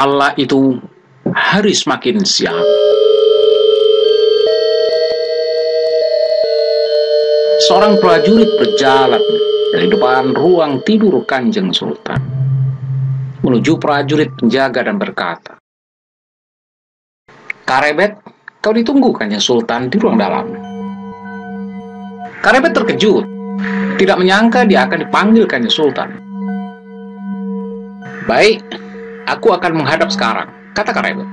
Kala itu hari semakin siang. Seorang prajurit berjalan dari depan ruang tidur Kanjeng Sultan menuju prajurit penjaga dan berkata, "Karebet, kau ditunggu Kanjeng Sultan di ruang dalam." Karebet terkejut, tidak menyangka dia akan dipanggil Kanjeng Sultan. "Baik, aku akan menghadap sekarang," kata Karebet.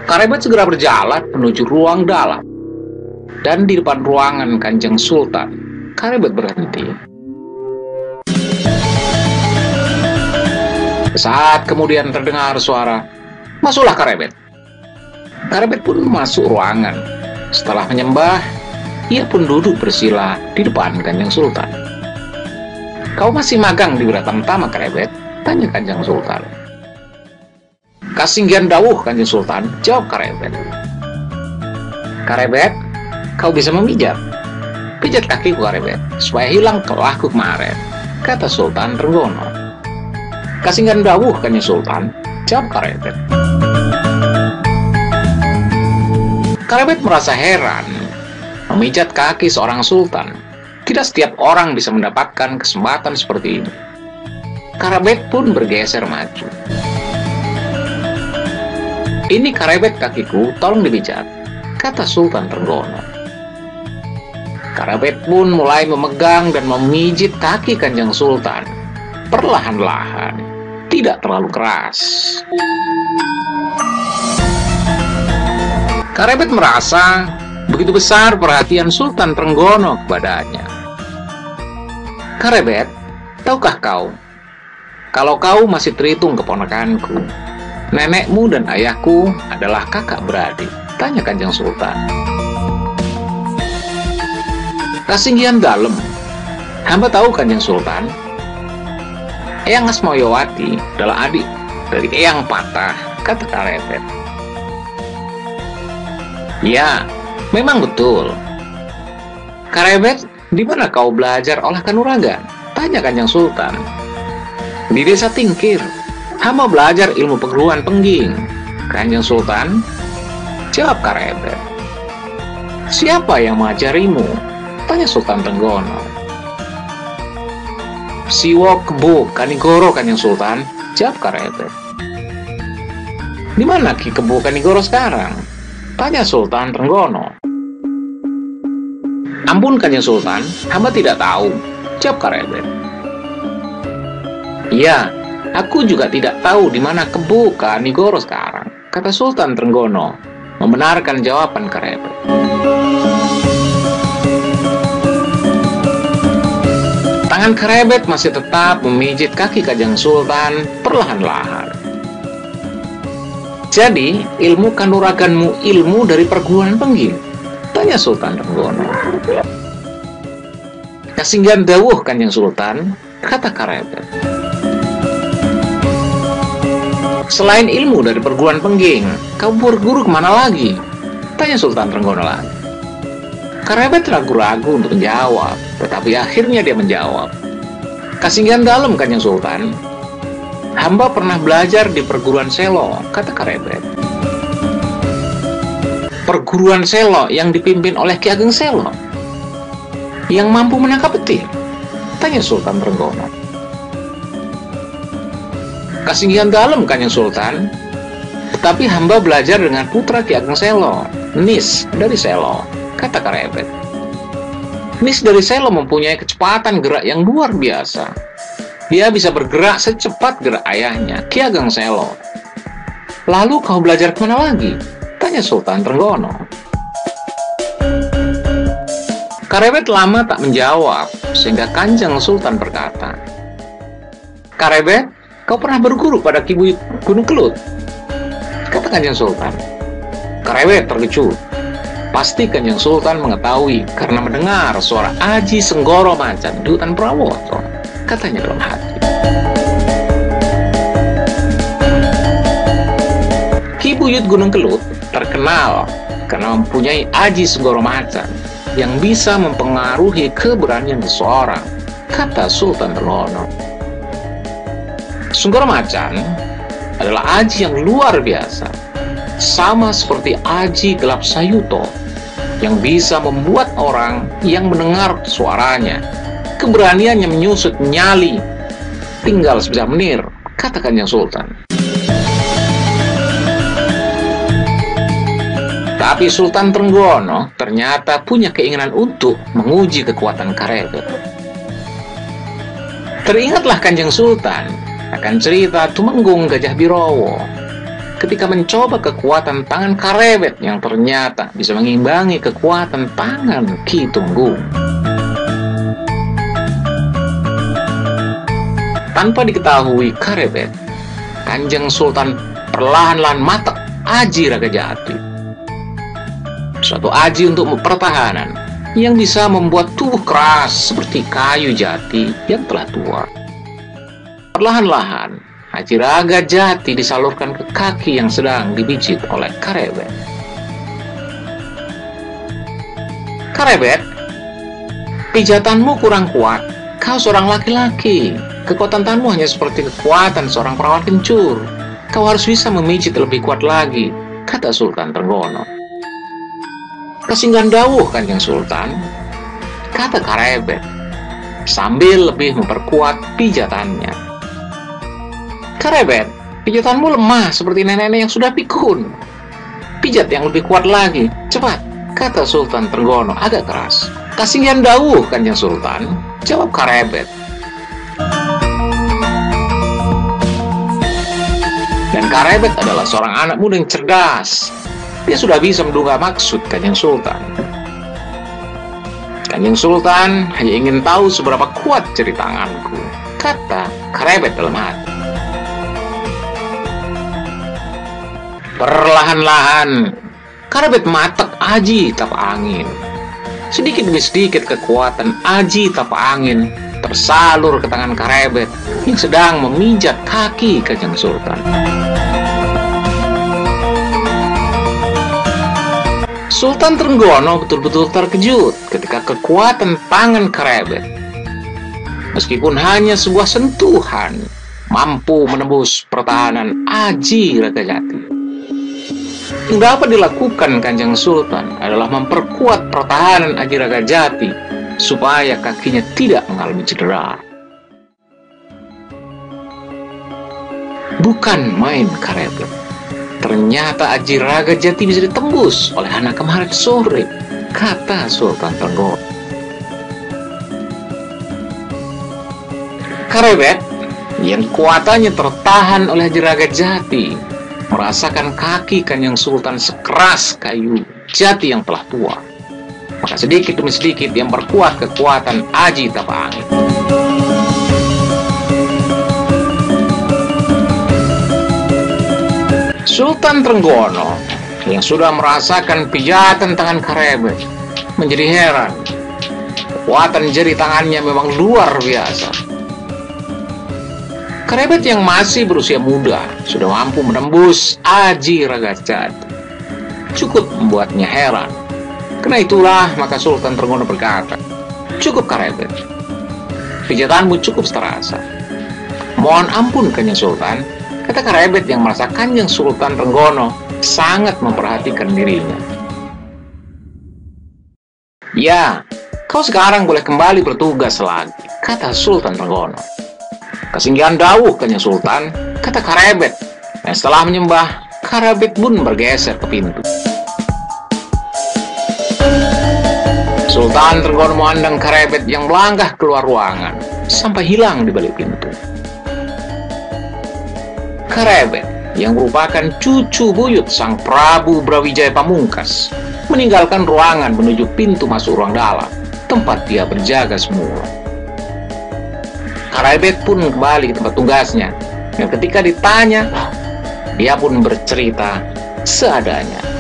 Karebet segera berjalan menuju ruang dalam. Dan di depan ruangan Kanjeng Sultan, Karebet berhenti. Saat kemudian terdengar suara, "Masuklah Karebet." Karebet pun masuk ruangan. Setelah menyembah, ia pun duduk bersila di depan Kanjeng Sultan. "Kau masih magang di Wiratama, Karebet?" tanya Kanjeng Sultan. "Kasinggihan dawuh Kanjeng Sultan," jawab Karebet. "Karebet, kau bisa memijat? Pijat kakiku Karebet, supaya hilang kelahku kemarin," kata Sultan Trenggono. "Kasinggihan dawuh Kanjeng Sultan," jawab Karebet. Karebet merasa heran. Memijat kaki seorang sultan, tidak setiap orang bisa mendapatkan kesempatan seperti ini. Karebet pun bergeser maju. "Ini Karebet kakiku, tolong dipijat," kata Sultan Trenggono. Karebet pun mulai memegang dan memijit kaki Kanjeng Sultan, perlahan-lahan, tidak terlalu keras. Karebet merasa begitu besar perhatian Sultan Trenggono kepadanya. "Karebet, tahukah kau, kalau kau masih terhitung keponakanku, nenekmu dan ayahku adalah kakak beradik?" tanya Kanjeng Sultan. "Kasinggihan dalem, hamba tahu Kanjeng Sultan. Eyang Asmoyowati adalah adik dari Eyang Patah," kata Karebet. "Ya, memang betul." "Karebet, di mana kau belajar olah kanuragan?" tanya Kanjeng Sultan. "Di desa Tingkir, hamba belajar ilmu perguruan pengging, Kanjeng Sultan," jawab Karebet. "Siapa yang mengajarimu?" tanya Sultan Trenggono. "Siwo Kebo Kanigoro Kanjeng Sultan," jawab Karebet. "Di mana Ki Kebo Kanigoro sekarang?" tanya Sultan Trenggono. "Ampun Kanjeng Sultan, hamba tidak tahu," jawab Karebet. "Iya, aku juga tidak tahu di mana Kebo Kanigoro sekarang," kata Sultan Trenggono, membenarkan jawaban Karebet. Tangan Karebet masih tetap memijit kaki Kanjeng Sultan perlahan-lahan. "Jadi, ilmu kanuraganmu ilmu dari perguruan pengging?" tanya Sultan Trenggono. "Kasinggihan dawuh Kanjeng Sultan," kata Karebet. "Selain ilmu dari perguruan pengging, kau berguru kemana lagi?" tanya Sultan Trenggono lagi. Karebet ragu-ragu untuk menjawab, tetapi akhirnya dia menjawab. "Kasinggihan dalem Kanjeng Sultan. Hamba pernah belajar di perguruan Selo," kata Karebet. "Perguruan Selo yang dipimpin oleh Ki Ageng Selo, yang mampu menangkap petir?" tanya Sultan Trenggono. "Kasinggihan dalem Kanjeng Sultan. Tetapi hamba belajar dengan putra Ki Ageng Selo, Nis dari Selo," kata Karebet. "Nis dari Selo mempunyai kecepatan gerak yang luar biasa. Dia bisa bergerak secepat gerak ayahnya, Ki Ageng Selo." "Lalu kau belajar kemana lagi?" tanya Sultan Trenggono. Karebet lama tak menjawab, sehingga Kanjeng Sultan berkata, "Karebet, kau pernah berguru pada Ki Buyut Gunung Kelut?" kata Kanjeng Sultan. Karebet terkejut. Pasti Kanjeng Sultan mengetahui karena mendengar suara Aji Senggoro Macan di hutan Prawoto, katanya dalam hati. Ki Buyut Gunung Kelut terkenal karena mempunyai Aji Senggoro Macan yang bisa mempengaruhi keberanian seseorang, kata Sultan Trenggono. Sunggur Macan adalah aji yang luar biasa, sama seperti aji gelap Sayuto yang bisa membuat orang yang mendengar suaranya keberaniannya menyusut nyali tinggal sebisa menir, kata Kanjeng Sultan. Tapi Sultan Trenggono ternyata punya keinginan untuk menguji kekuatan Karebet. Teringatlah Kanjeng Sultan akan cerita Tumenggung Gajah Birowo ketika mencoba kekuatan tangan Karebet yang ternyata bisa mengimbangi kekuatan tangan Ki Tunggung. Tanpa diketahui Karebet, Kanjeng Sultan perlahan-lahan matek aji Raga Jati. Suatu aji untuk pertahanan yang bisa membuat tubuh keras seperti kayu jati yang telah tua. Perlahan-lahan, aji Raga Jati disalurkan ke kaki yang sedang dipijit oleh Karebet. Karebet, pijatanmu kurang kuat. Kau seorang laki-laki. Kekuatan tanganmu hanya seperti kekuatan seorang perawan kencur. Kau harus bisa memijit lebih kuat lagi, kata Sultan Trenggono. Kesinggahan dawuh Kanjeng Sultan, kata Karebet, sambil lebih memperkuat pijatannya. Karebet, pijatanmu lemah seperti nenek-nenek yang sudah pikun. Pijat yang lebih kuat lagi, cepat, kata Sultan Trenggono agak keras. Kesinggahan dawuh Kanjeng Sultan, jawab Karebet. Dan Karebet adalah seorang anak muda yang cerdas. Dia sudah bisa menduga maksud Kanjeng Sultan. Kanjeng Sultan hanya ingin tahu seberapa kuat jari tanganku, kata Karebet dalam hati. Perlahan-lahan, Karebet matek aji tapak angin. Sedikit demi sedikit kekuatan aji tapak angin tersalur ke tangan Karebet yang sedang memijat kaki Kanjeng Sultan. Sultan Trenggono betul-betul terkejut ketika kekuatan tangan Karebet, meskipun hanya sebuah sentuhan, mampu menembus pertahanan aji Raga Jati. Yang dapat dilakukan Kanjeng Sultan adalah memperkuat pertahanan aji Raga Jati supaya kakinya tidak mengalami cedera. Bukan main Karebet. Ternyata aji Raga Jati bisa ditembus oleh anak kemarin sore, kata Sultan Trenggono. Karebet yang kekuatannya tertahan oleh aji Raga Jati merasakan kaki Kanjeng Sultan sekeras kayu jati yang telah tua. Maka sedikit demi sedikit dia memperkuat kekuatan aji tapak angin. Sultan Trenggono yang sudah merasakan pijatan tangan Karebet menjadi heran. Kekuatan jari tangannya memang luar biasa. Karebet yang masih berusia muda sudah mampu menembus aji Raga Jati. Cukup membuatnya heran. Karena itulah maka Sultan Trenggono berkata, cukup Karebet, pijatanmu cukup terasa. Mohon ampun Kanjeng Sultan, kata Karebet yang merasa Kanjeng Sultan Trenggono sangat memperhatikan dirinya. Ya, kau sekarang boleh kembali bertugas lagi, kata Sultan Trenggono. Kesinggahan dawuh Kanjeng Sultan, kata Karebet. Dan setelah menyembah, Karebet pun bergeser ke pintu. Sultan Trenggono memandang Karebet yang melangkah keluar ruangan sampai hilang di balik pintu. Karebet yang merupakan cucu buyut Sang Prabu Brawijaya Pamungkas meninggalkan ruangan menuju pintu masuk ruang dalam tempat dia berjaga semula. Karebet pun kembali ke tempat tugasnya dan ketika ditanya dia pun bercerita seadanya.